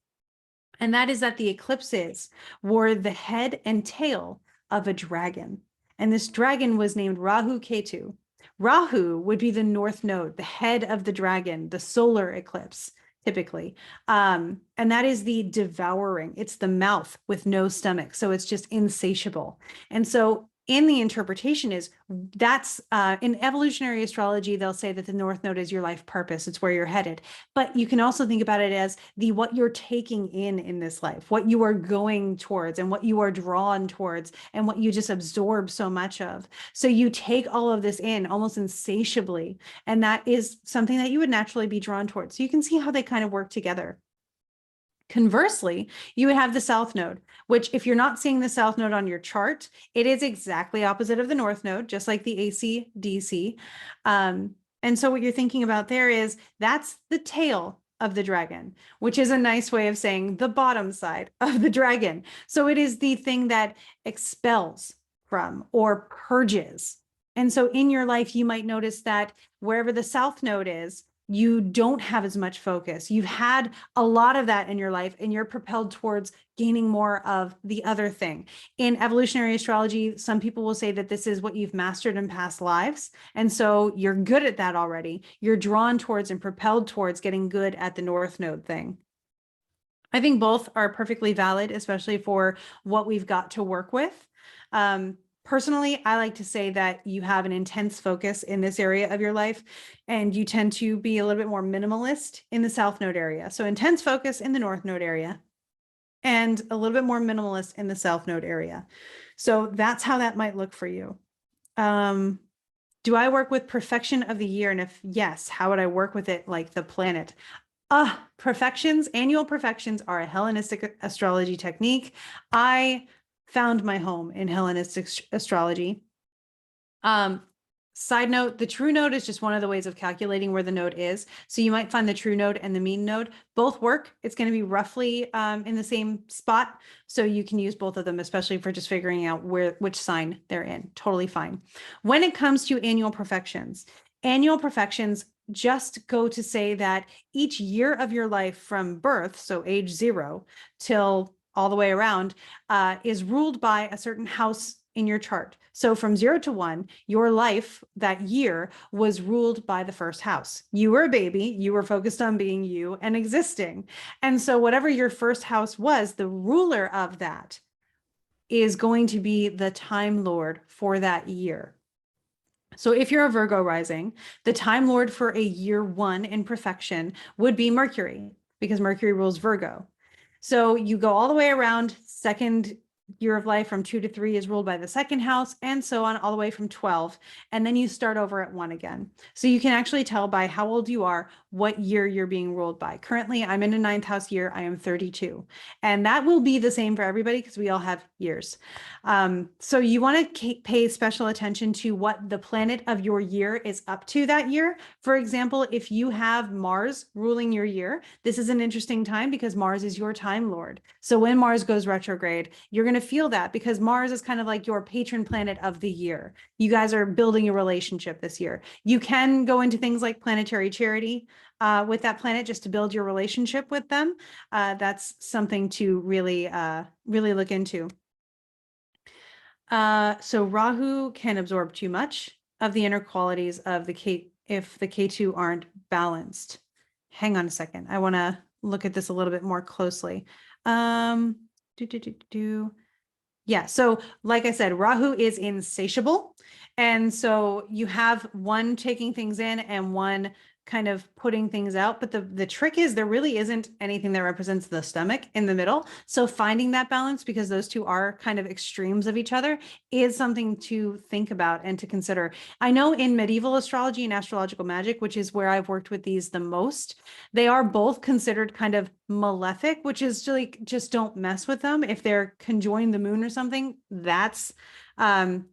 And that is that the eclipses were the head and tail of a dragon. And this dragon was named Rahu Ketu. Rahu would be the north node, the head of the dragon, the solar eclipse, typically. And that is the devouring. It's the mouth with no stomach. So it's just insatiable. And so in the interpretation is that's in evolutionary astrology, they'll say that the north node is your life purpose. It's where you're headed. But you can also think about it as what you're taking in this life, what you are going towards and what you are drawn towards and what you just absorb so much of. So you take all of this in almost insatiably. And that is something that you would naturally be drawn towards. So you can see how they kind of work together. Conversely, you would have the south node, which if you're not seeing the south node on your chart, it is exactly opposite of the north node, just like the AC, DC. And so what you're thinking about there is that's the tail of the dragon, which is a nice way of saying the bottom side of the dragon. So it is the thing that expels from or purges. And so in your life, you might notice that wherever the south node is, you don't have as much focus. You've had a lot of that in your life and you're propelled towards gaining more of the other thing. In evolutionary astrology, some people will say that this is what you've mastered in past lives. And so you're good at that already. You're drawn towards and propelled towards getting good at the north node thing. I think both are perfectly valid, especially for what we've got to work with. Personally, I like to say that you have an intense focus in this area of your life, and you tend to be a little bit more minimalist in the south node area. So intense focus in the north node area and a little bit more minimalist in the south node area. So that's how that might look for you. Do I work with perfection of the year? And if yes, how would I work with it like the planet? Perfections, annual perfections are a Hellenistic astrology technique. I found my home in Hellenistic astrology. Side note, the true node is just one of the ways of calculating where the node is. So you might find the true node and the mean node both work. It's going to be roughly in the same spot. So you can use both of them, especially for just figuring out which sign they're in. Totally fine. When it comes to annual perfections just go to say that each year of your life from birth, so age 0 till all the way around, is ruled by a certain house in your chart. So from 0 to 1, your life that year was ruled by the first house. You were a baby, you were focused on being you and existing. And so whatever your first house was, the ruler of that is going to be the Time Lord for that year. So if you're a Virgo rising, the Time Lord for a year 1 in perfection would be Mercury, because Mercury rules Virgo. So you go all the way around. Second year of life from 2 to 3 is ruled by the second house, and so on all the way from 12. And then you start over at 1 again. So you can actually tell by how old you are what year you're being ruled by. Currently, I'm in a 9th house year. I am 32. And that will be the same for everybody because we all have years. So you want to pay special attention to what the planet of your year is up to that year. For example, if you have Mars ruling your year, this is an interesting time because Mars is your time lord. So when Mars goes retrograde, you're going to feel that because Mars is kind of like your patron planet of the year. You guys are building a relationship this year. You can go into things like planetary charity with that planet just to build your relationship with them. That's something to really look into. So Rahu can absorb too much of the inner qualities of the K if the K2 aren't balanced. Hang on a second. I want to look at this a little bit more closely. Yeah, so like I said, Rahu is insatiable. And so you have one taking things in and one kind of putting things out. But the trick is there really isn't anything that represents the stomach in the middle. So finding that balance, because those two are kind of extremes of each other, is something to think about and to consider. I know in medieval astrology and astrological magic, which is where I've worked with these the most, they are both considered kind of malefic, which is like, just don't mess with them. If they're conjoined the moon or something, that's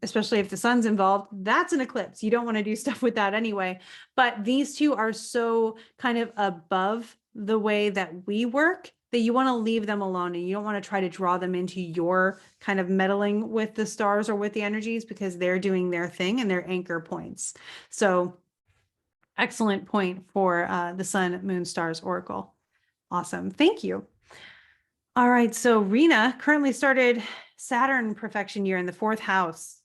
especially if the sun's involved, that's an eclipse. You don't want to do stuff with that anyway. But these two are so kind of above the way that we work, that you want to leave them alone and you don't want to try to draw them into your kind of meddling with the stars or with the energies, because they're doing their thing and they're anchor points. So excellent point for the Sun, Moon, Stars Oracle. Awesome. Thank you. All right. So Rena currently started Saturn perfection year in the 4th house.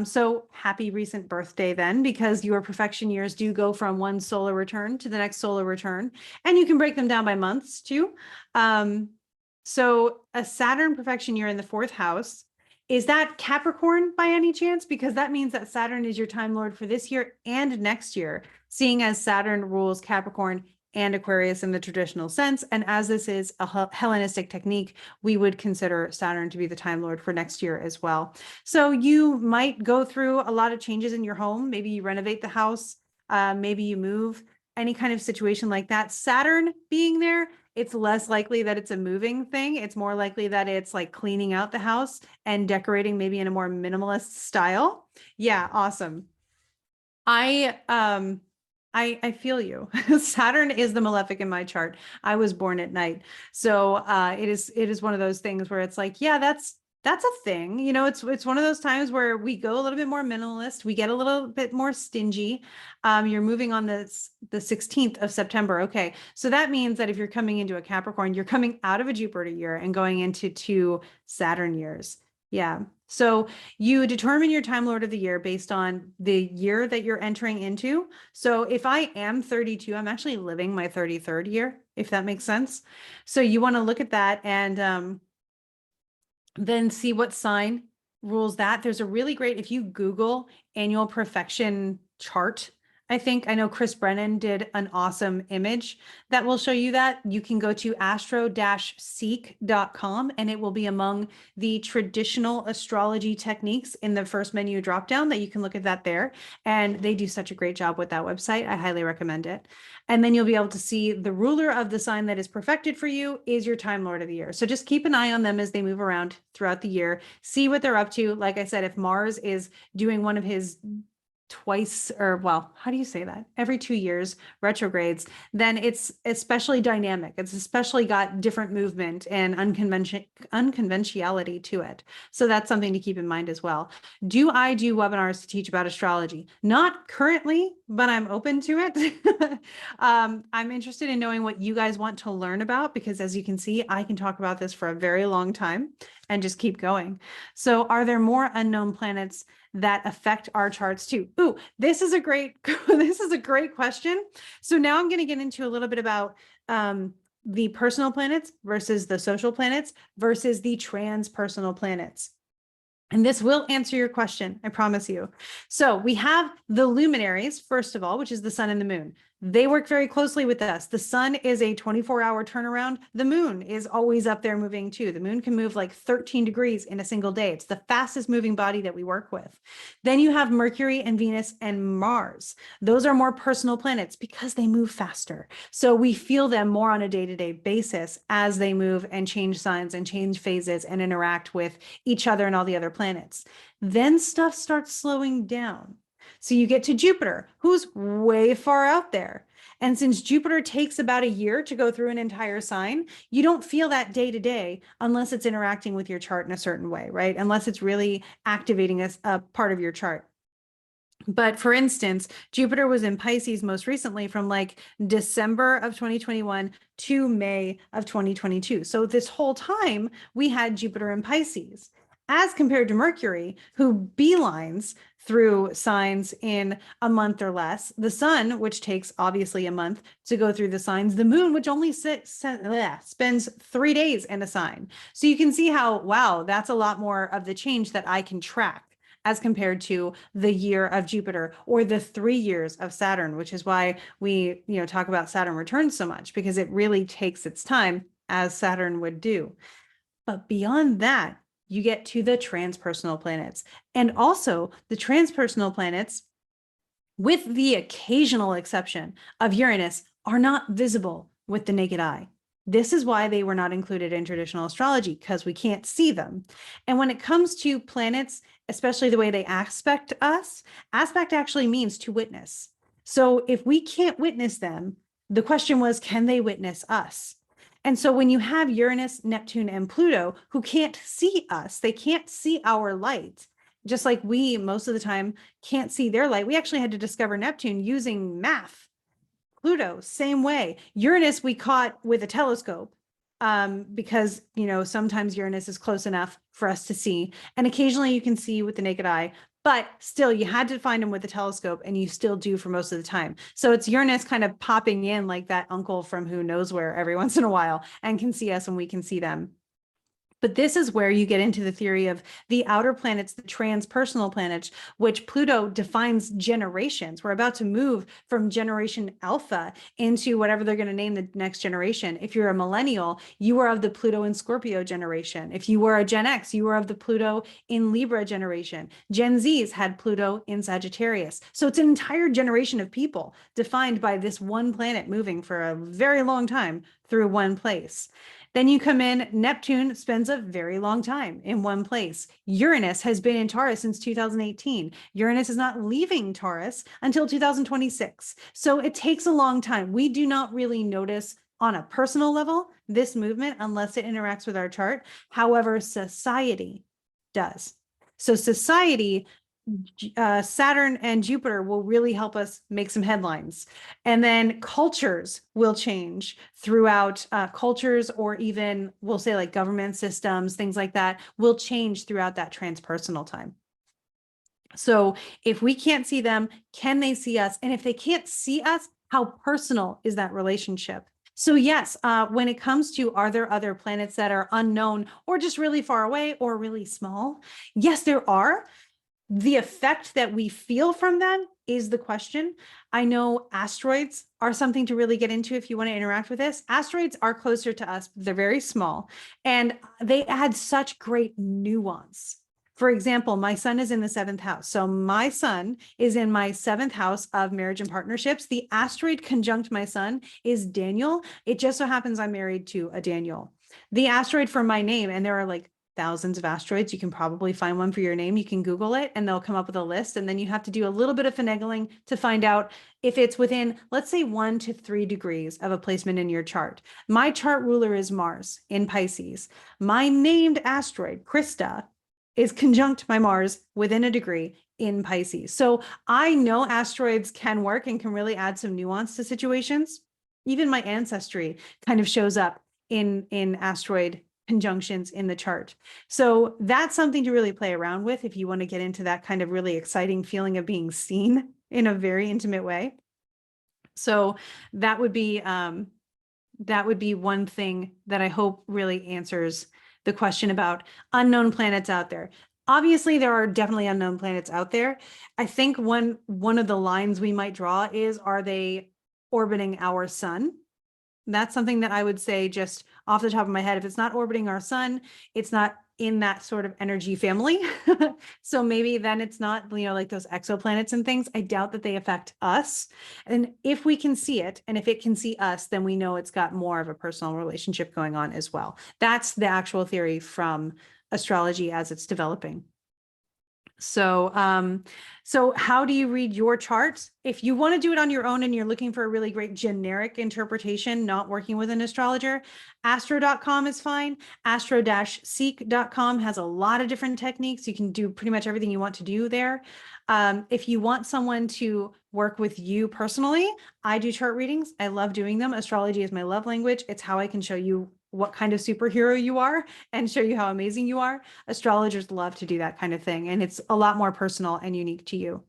So happy recent birthday then, because your perfection years do go from one solar return to the next solar return, and you can break them down by months too. So a Saturn perfection year in the 4th house, is that Capricorn by any chance? Because that means that Saturn is your time lord for this year and next year, seeing as Saturn rules Capricorn and Aquarius in the traditional sense. And as this is a Hellenistic technique, we would consider Saturn to be the time lord for next year as well. So you might go through a lot of changes in your home. Maybe you renovate the house, maybe you move, any kind of situation like that. Saturn being there, it's less likely that it's a moving thing. It's more likely that it's like cleaning out the house and decorating maybe in a more minimalist style. Yeah, awesome. I feel you. Saturn is the malefic in my chart. I was born at night. So it is one of those things where it's like, yeah, that's a thing. You know, it's one of those times where we go a little bit more minimalist. We get a little bit more stingy. You're moving on the 16th of September. Okay. So that means that if you're coming into a Capricorn, you're coming out of a Jupiter year and going into 2 Saturn years. Yeah. So you determine your time lord of the year based on the year that you're entering into. So if I am 32, I'm actually living my 33rd year, if that makes sense. So you want to look at that and then see what sign rules that. There's a really great, if you Google annual perfection chart, I know Chris Brennan did an awesome image that will show you that. You can go to astro-seek.com and it will be among the traditional astrology techniques in the first menu dropdown that you can look at that there. And they do such a great job with that website. I highly recommend it. And then you'll be able to see the ruler of the sign that is perfected for you is your time lord of the year. So just keep an eye on them as they move around throughout the year. See what they're up to. Like I said, if Mars is doing one of his twice, or well, how do you say that? Every 2 years retrogrades, then it's especially dynamic. It's especially got different movement and unconventionality to it. So that's something to keep in mind as well. Do I do webinars to teach about astrology? Not currently, but I'm open to it. I'm interested in knowing what you guys want to learn about, because as you can see, I can talk about this for a very long time and just keep going. So are there more unknown planets that affect our charts too? Ooh, this is a great question. So now I'm going to get into a little bit about the personal planets versus the social planets versus the transpersonal planets. And this will answer your question, I promise you. So we have the luminaries, first of all, which is the sun and the moon. They work very closely with us. The sun is a 24-hour turnaround. The moon is always up there moving too. The moon can move like 13 degrees in a single day. It's the fastest moving body that we work with. Then you have Mercury and Venus and Mars. Those are more personal planets because they move faster. So we feel them more on a day-to-day basis as they move and change signs and change phases and interact with each other and all the other planets. Then stuff starts slowing down. So you get to Jupiter, who's way far out there. And since Jupiter takes about a year to go through an entire sign, you don't feel that day to day unless it's interacting with your chart in a certain way, right? Unless it's really activating a part of your chart. But for instance, Jupiter was in Pisces most recently from like December of 2021 to May of 2022. So this whole time we had Jupiter in Pisces, as compared to Mercury, who beelines through signs in a month or less. The sun, which takes obviously a month to go through the signs. The moon, which only spends 3 days in a sign. So you can see how, wow, that's a lot more of the change that I can track as compared to the year of Jupiter or the 3 years of Saturn, which is why we, talk about Saturn returns so much, because it really takes its time, as Saturn would do. But beyond that, you get to the transpersonal planets. And also the transpersonal planets, with the occasional exception of Uranus, are not visible with the naked eye. This is why they were not included in traditional astrology, because we can't see them. And when it comes to planets, especially the way they aspect us, aspect actually means to witness. So if we can't witness them, The question was, can they witness us? And so when you have Uranus, Neptune, and Pluto who can't see us, they can't see our light, just like we most of the time can't see their light. We actually had to discover Neptune using math. Pluto, same way. Uranus, we caught with a telescope because, you know, sometimes Uranus is close enough for us to see. And occasionally you can see with the naked eye, but still you had to find them with a telescope, and you still do for most of the time. So it's Uranus kind of popping in like that uncle from who knows where every once in a while and can see us and we can see them. But this is where you get into the theory of the outer planets, the transpersonal planets, which Pluto defines generations. We're about to move from generation alpha into whatever they're going to name the next generation. If you're a millennial, you are of the Pluto in Scorpio generation. If you were a Gen X, you are of the Pluto in Libra generation. Gen Zs had Pluto in Sagittarius. So it's an entire generation of people defined by this one planet moving for a very long time through one place. Then you come in, Neptune spends a very long time in one place. Uranus has been in Taurus since 2018. Uranus is not leaving Taurus until 2026. So it takes a long time. We do not really notice on a personal level this movement unless it interacts with our chart. However, society does. So society, Saturn and Jupiter will really help us make some headlines. And then cultures will change throughout cultures, or even we'll say like government systems, things like that will change throughout that transpersonal time. So if we can't see them, can they see us? And if they can't see us, how personal is that relationship? So yes, when it comes to, are there other planets that are unknown or just really far away or really small? Yes, there are. The effect that we feel from them is the question. I know asteroids are something to really get into if you want to interact with this. Asteroids are closer to us. They're very small, and they add such great nuance. For example, my sun is in the 7th house. So my sun is in my 7th house of marriage and partnerships. The asteroid conjunct my sun is Daniel. It just so happens I'm married to a Daniel. The asteroid for my name, and there are like thousands of asteroids. You can probably find one for your name. You can Google it and they'll come up with a list. And then you have to do a little bit of finagling to find out if it's within, let's say, 1 to 3 degrees of a placement in your chart. My chart ruler is Mars in Pisces. My named asteroid, Krista, is conjunct my Mars within a degree in Pisces. So I know asteroids can work and can really add some nuance to situations. Even my ancestry kind of shows up in asteroid conjunctions in the chart. So that's something to really play around with if you want to get into that kind of really exciting feeling of being seen in a very intimate way. So that would be one thing that I hope really answers the question about unknown planets out there. Obviously, there are definitely unknown planets out there. I think one of the lines we might draw is, are they orbiting our sun? That's something that I would say just off the top of my head. If it's not orbiting our sun, it's not in that sort of energy family. So maybe then it's not, you know, like those exoplanets and things. I doubt that they affect us. And if we can see it, and if it can see us, then we know it's got more of a personal relationship going on as well. That's the actual theory from astrology as it's developing. So, so how do you read your charts? If you want to do it on your own and you're looking for a really great generic interpretation, not working with an astrologer, astro.com is fine. Astro-seek.com has a lot of different techniques. You can do pretty much everything you want to do there. If you want someone to work with you personally, I do chart readings. I love doing them. Astrology is my love language. It's how I can show you what kind of superhero you are and show you how amazing you are. Astrologers love to do that kind of thing. And it's a lot more personal and unique to you.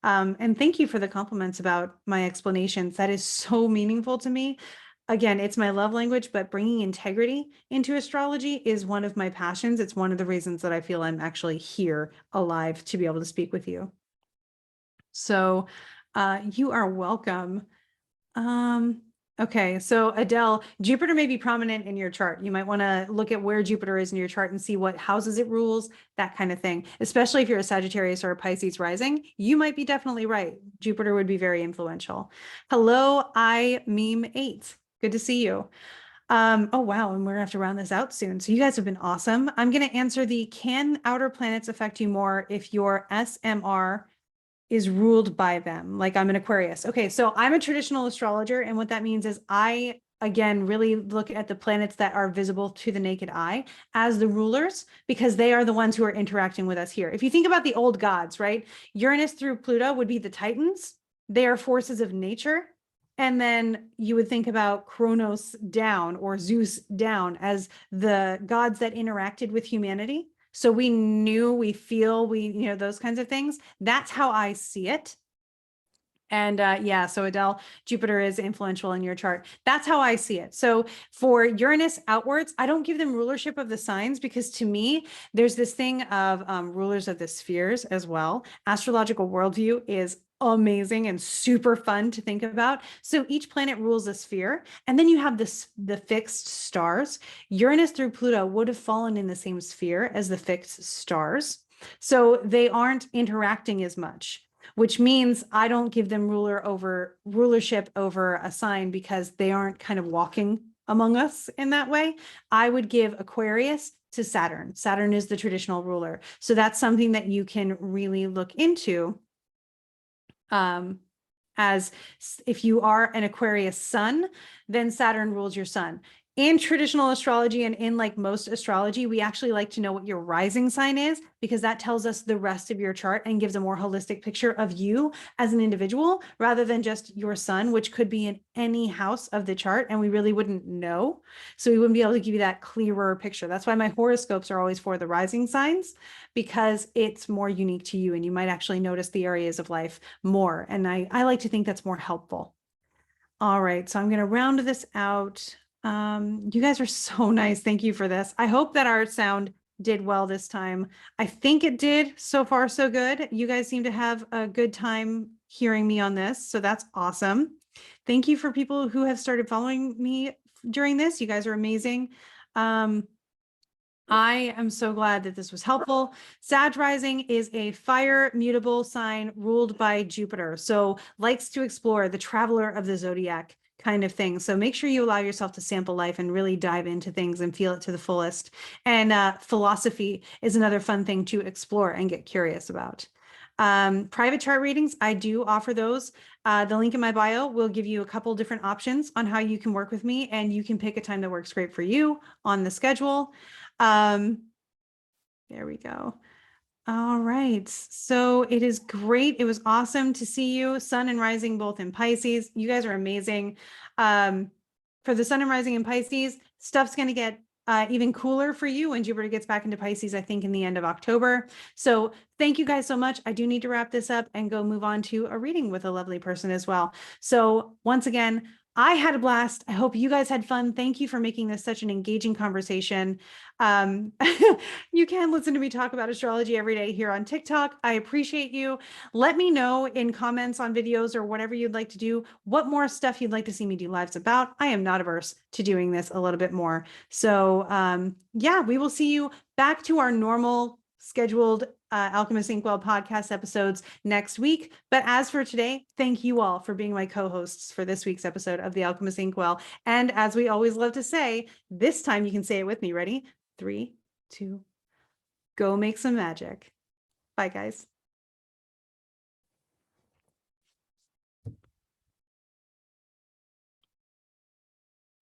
And thank you for the compliments about my explanations. That is so meaningful to me. Again, it's my love language, but bringing integrity into astrology is one of my passions. It's one of the reasons that I feel I'm actually here alive to be able to speak with you. So you are welcome. Okay, so Adele, Jupiter may be prominent in your chart. You might want to look at where Jupiter is in your chart and see what houses it rules, that kind of thing. Especially if you're a Sagittarius or a Pisces rising, you might be definitely right. Jupiter would be very influential. Hello, I meme 8. Good to see you. Oh, wow, and we're gonna have to round this out soon. So you guys have been awesome. I'm going to answer the, can outer planets affect you more if your SMR is ruled by them. Like I'm an Aquarius. Okay, so I'm a traditional astrologer, and what that means is I again really look at the planets that are visible to the naked eye as the rulers, because they are the ones who are interacting with us here. If you think about the old gods, right? Uranus through Pluto would be the Titans. They are forces of nature. And then you would think about Kronos down or Zeus down as the gods that interacted with humanity. So we knew, we feel, those kinds of things. That's how I see it. And yeah, so Adele, Jupiter is influential in your chart. That's how I see it. So for Uranus outwards, I don't give them rulership of the signs, because to me, there's this thing of rulers of the spheres as well. Astrological worldview is amazing and super fun to think about. So each planet rules a sphere, and then you have the fixed stars. Uranus through Pluto would have fallen in the same sphere as the fixed stars. So they aren't interacting as much, which means I don't give them rulership over a sign, because they aren't kind of walking among us in that way. I would give Aquarius to Saturn. Saturn is the traditional ruler. So that's something that you can really look into. As if you are an Aquarius sun, then Saturn rules your sun. In traditional astrology and in like most astrology, we actually like to know what your rising sign is, because that tells us the rest of your chart and gives a more holistic picture of you as an individual, rather than just your sun, which could be in any house of the chart and we really wouldn't know. So we wouldn't be able to give you that clearer picture. That's why my horoscopes are always for the rising signs, because it's more unique to you and you might actually notice the areas of life more. And I like to think that's more helpful. All right, so I'm going to round this out. You guys are so nice. Thank you for this. I hope that our sound did well this time. I think it did. So far, so good. You guys seem to have a good time hearing me on this, so that's awesome. Thank you for people who have started following me during this. You guys are amazing. I am so glad that this was helpful. Sag rising is a fire mutable sign ruled by Jupiter. So likes to explore, the traveler of the zodiac kind of thing. So make sure you allow yourself to sample life and really dive into things and feel it to the fullest. And philosophy is another fun thing to explore and get curious about. Private chart readings, I do offer those. The link in my bio will give you a couple different options on how you can work with me, and you can pick a time that works great for you on the schedule. There we go. All right. So it is great. It was awesome to see you. Sun and rising both in Pisces. You guys are amazing. For the sun and rising in Pisces, stuff's going to get even cooler for you when Jupiter gets back into Pisces, I think in the end of October. So thank you guys so much. I do need to wrap this up and go move on to a reading with a lovely person as well. So once again, I had a blast. I hope you guys had fun. Thank you for making this such an engaging conversation. You can listen to me talk about astrology every day here on TikTok. I appreciate you. Let me know in comments on videos or whatever you'd like to do, what more stuff you'd like to see me do lives about. I am not averse to doing this a little bit more. So yeah, we will see you back to our normal scheduled Alchemist Inkwell podcast episodes next week. But as for today, thank you all for being my co-hosts for this week's episode of the Alchemist Inkwell. And as we always love to say, this time you can say it with me. Ready? 3, 2, go make some magic. Bye, guys.